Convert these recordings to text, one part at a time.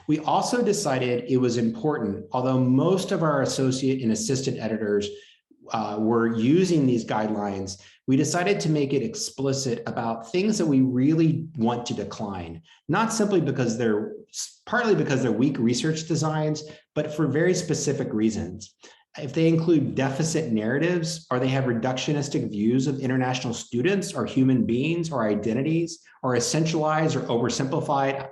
We also decided it was important, although most of our associate and assistant editors were using these guidelines, we decided to make it explicit about things that we really want to decline, not simply because partly because they're weak research designs, but for very specific reasons. If they include deficit narratives, or they have reductionistic views of international students or human beings or identities, or essentialized or oversimplified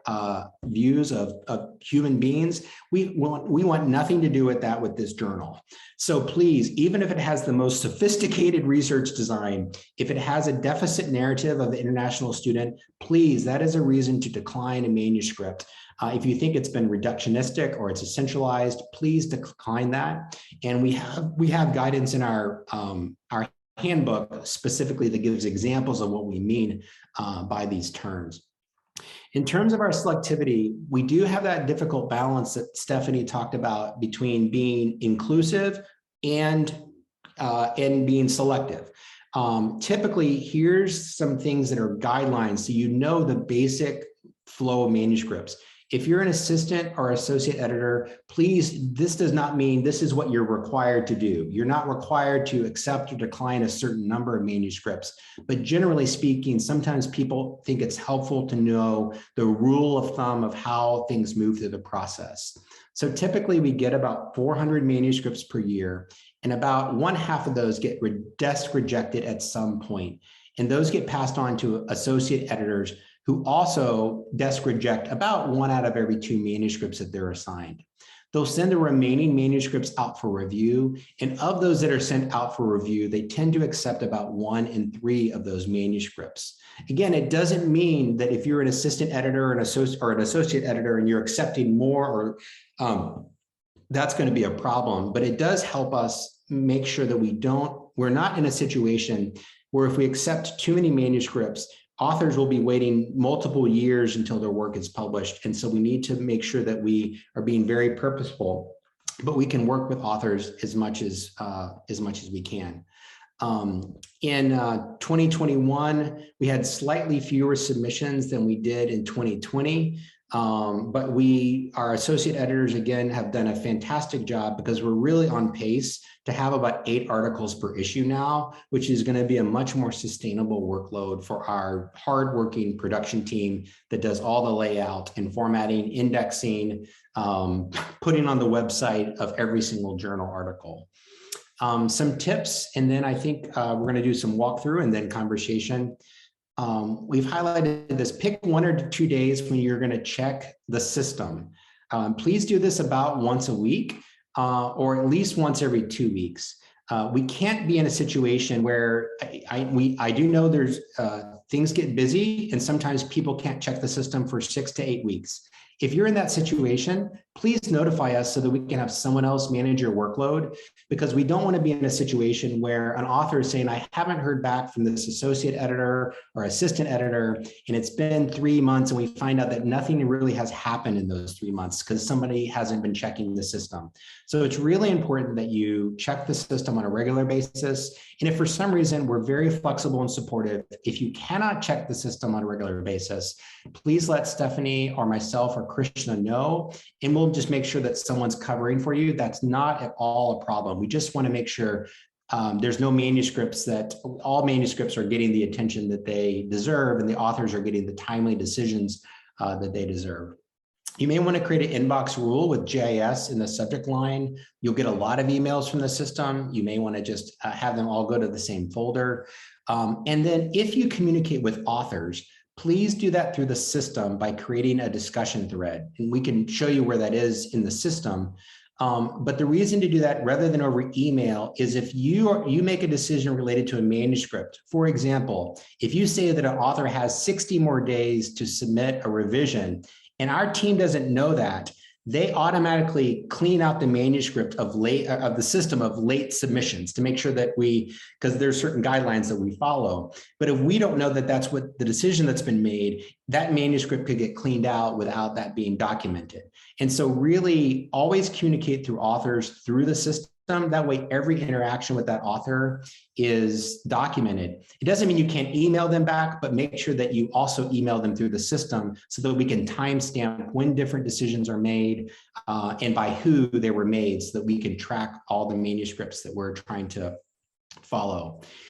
views of human beings, we want nothing to do with that with this journal. So please, even if it has the most sophisticated research design, if it has a deficit narrative of the international student, please, that is a reason to decline a manuscript. If you think it's been reductionistic or it's essentialized, please decline that. And we have guidance in our handbook specifically that gives examples of what we mean by these terms. In terms of our selectivity, we do have that difficult balance that Stephanie talked about between being inclusive and being selective. Typically, here's some things that are guidelines so you know the basic flow of manuscripts. If you're an assistant or associate editor, please, this does not mean this is what you're required to do. You're not required to accept or decline a certain number of manuscripts, but generally speaking, sometimes people think it's helpful to know the rule of thumb of how things move through the process. So typically we get about 400 manuscripts per year, and about 1/2 of those get desk rejected at some point. And those get passed on to associate editors who also desk reject about 1 out of every 2 manuscripts that they're assigned. They'll send the remaining manuscripts out for review, and of those that are sent out for review, they tend to accept about 1 in 3 of those manuscripts. Again, it doesn't mean that if you're an assistant editor or an associate editor and you're accepting more, or that's going to be a problem, but it does help us make sure that we're not in a situation where if we accept too many manuscripts, authors will be waiting multiple years until their work is published. And so we need to make sure that we are being very purposeful, but we can work with authors as much as we can. In 2021, we had slightly fewer submissions than we did in 2020. But our associate editors, again, have done a fantastic job because we're really on pace to have about 8 articles per issue now, which is going to be a much more sustainable workload for our hardworking production team that does all the layout and formatting, indexing, putting on the website of every single journal article. Some tips, and then I think we're going to do some walkthrough and then conversation. We've highlighted this: pick 1 or 2 days when you're going to check the system. Please do this about once a week or at least once every 2 weeks. We can't be in a situation where I do know there's things get busy and sometimes people can't check the system for 6 to 8 weeks. If you're in that situation, please notify us so that we can have someone else manage your workload, because we don't want to be in a situation where an author is saying, I haven't heard back from this associate editor or assistant editor, and it's been 3 months, and we find out that nothing really has happened in those 3 months because somebody hasn't been checking the system. So it's really important that you check the system on a regular basis. And if for some reason we're very flexible and supportive, if you cannot check the system on a regular basis, please let Stephanie or myself or Krishna know, and we'll just make sure that someone's covering for you. That's not at all a problem. We just want to make sure there's no manuscripts, that all manuscripts are getting the attention that they deserve and the authors are getting the timely decisions that they deserve. You may want to create an inbox rule with JIS in the subject line. You'll get a lot of emails from the system. You may want to just have them all go to the same folder. And then if you communicate with authors, please do that through the system by creating a discussion thread. And we can show you where that is in the system. But the reason to do that rather than over email is if you make a decision related to a manuscript. For example, if you say that an author has 60 more days to submit a revision, and our team doesn't know that, they automatically clean out the manuscript of the system of late submissions to make sure that because there's certain guidelines that we follow. But if we don't know that that's what the decision that's been made, that manuscript could get cleaned out without that being documented. And so really always communicate through authors through the system. That way, every interaction with that author is documented. It doesn't mean you can't email them back, but make sure that you also email them through the system so that we can timestamp when different decisions are made and by who they were made, so that we can track all the manuscripts that we're trying to follow.